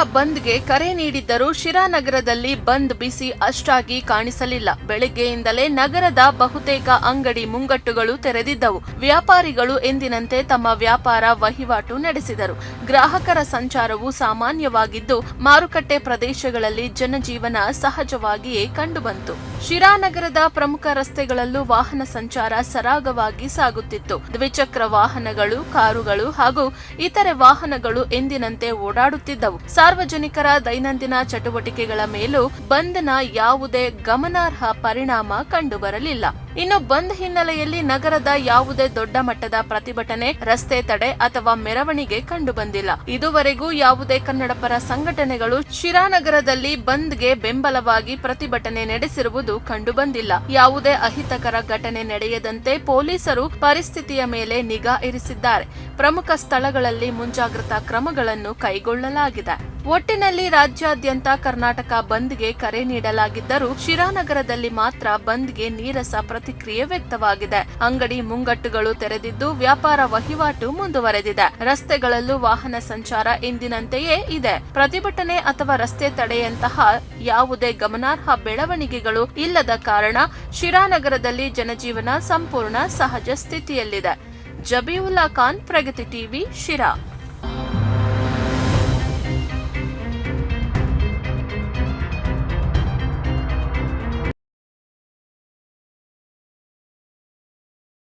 ಬಂದ್ಗೆ ಕರೆ ನೀಡಿದ್ದರೂ ಶಿರಾನಗರದಲ್ಲಿ ಬಂದ್ ಬಿಸಿ ಅಷ್ಟಾಗಿ ಕಾಣಿಸಲಿಲ್ಲ. ಬೆಳಗ್ಗೆಯಿಂದಲೇ ನಗರದ ಬಹುತೇಕ ಅಂಗಡಿ ಮುಂಗಟ್ಟುಗಳು ತೆರೆದಿದ್ದವು. ವ್ಯಾಪಾರಿಗಳು ಎಂದಿನಂತೆ ತಮ್ಮ ವ್ಯಾಪಾರ ವಹಿವಾಟು ನಡೆಸಿದರು. ಗ್ರಾಹಕರ ಸಂಚಾರವು ಸಾಮಾನ್ಯವಾಗಿದ್ದು ಮಾರುಕಟ್ಟೆ ಪ್ರದೇಶಗಳಲ್ಲಿ ಜನಜೀವನ ಸಹಜವಾಗಿಯೇ ಕಂಡುಬಂತು. ಶಿರಾನಗರದ ಪ್ರಮುಖ ರಸ್ತೆಗಳಲ್ಲೂ ವಾಹನ ಸಂಚಾರ ಸರಾಗವಾಗಿ ಸಾಗುತ್ತಿತ್ತು. ದ್ವಿಚಕ್ರ ವಾಹನಗಳು, ಕಾರುಗಳು ಹಾಗೂ ಇತರೆ ವಾಹನಗಳು ಎಂದಿನಂತೆ ಓಡಾಡುತ್ತಿದ್ದವು. ಸಾರ್ವಜನಿಕರ ದೈನಂದಿನ ಚಟುವಟಿಕೆಗಳ ಮೇಲೂ ಬಂದ್ನ ಯಾವುದೇ ಗಮನಾರ್ಹ ಪರಿಣಾಮ ಕಂಡುಬರಲಿಲ್ಲ. ಇನ್ನು ಬಂದ್ ಹಿನ್ನೆಲೆಯಲ್ಲಿ ನಗರದ ಯಾವುದೇ ದೊಡ್ಡ ಮಟ್ಟದ ಪ್ರತಿಭಟನೆ, ರಸ್ತೆ ತಡೆ ಅಥವಾ ಮೆರವಣಿಗೆ ಕಂಡುಬಂದಿಲ್ಲ. ಇದುವರೆಗೂ ಯಾವುದೇ ಕನ್ನಡಪರ ಸಂಘಟನೆಗಳು ಶಿರಾನಗರದಲ್ಲಿ ಬಂದ್ಗೆ ಬೆಂಬಲವಾಗಿ ಪ್ರತಿಭಟನೆ ನಡೆಸಿರುವುದು ಕಂಡುಬಂದಿಲ್ಲ. ಯಾವುದೇ ಅಹಿತಕರ ಘಟನೆ ನಡೆಯದಂತೆ ಪೊಲೀಸರು ಪರಿಸ್ಥಿತಿಯ ಮೇಲೆ ನಿಗಾ ಇರಿಸಿದ್ದಾರೆ. ಪ್ರಮುಖ ಸ್ಥಳಗಳಲ್ಲಿ ಮುಂಜಾಗ್ರತಾ ಕ್ರಮಗಳನ್ನು ಕೈಗೊಳ್ಳಲಾಗಿದೆ. ಒಟ್ಟಿನಲ್ಲಿ ರಾಜ್ಯಾದ್ಯಂತ ಕರ್ನಾಟಕ ಬಂದ್ಗೆ ಕರೆ ನೀಡಲಾಗಿದ್ದರೂ ಶಿರಾನಗರದಲ್ಲಿ ಮಾತ್ರ ಬಂದ್ಗೆ ನೀರಸ ಪ್ರತಿಕ್ರಿಯೆ ವ್ಯಕ್ತವಾಗಿದೆ. ಅಂಗಡಿ ಮುಂಗಟ್ಟುಗಳು ತೆರೆದಿದ್ದು ವ್ಯಾಪಾರ ವಹಿವಾಟು ಮುಂದುವರೆದಿದೆ. ರಸ್ತೆಗಳಲ್ಲೂ ವಾಹನ ಸಂಚಾರ ಎಂದಿನಂತೆಯೇ ಇದೆ. ಪ್ರತಿಭಟನೆ ಅಥವಾ ರಸ್ತೆ ತಡೆಯಂತಹ ಯಾವುದೇ ಗಮನಾರ್ಹ ಬೆಳವಣಿಗೆಗಳು ಇಲ್ಲದ ಕಾರಣ ಶಿರಾನಗರದಲ್ಲಿ ಜನಜೀವನ ಸಂಪೂರ್ಣ ಸಹಜ ಸ್ಥಿತಿಯಲ್ಲಿದೆ. ಜಬೀವುಲ್ಲಾ ಖಾನ್, ಪ್ರಗತಿ ಟಿವಿ, ಶಿರಾ.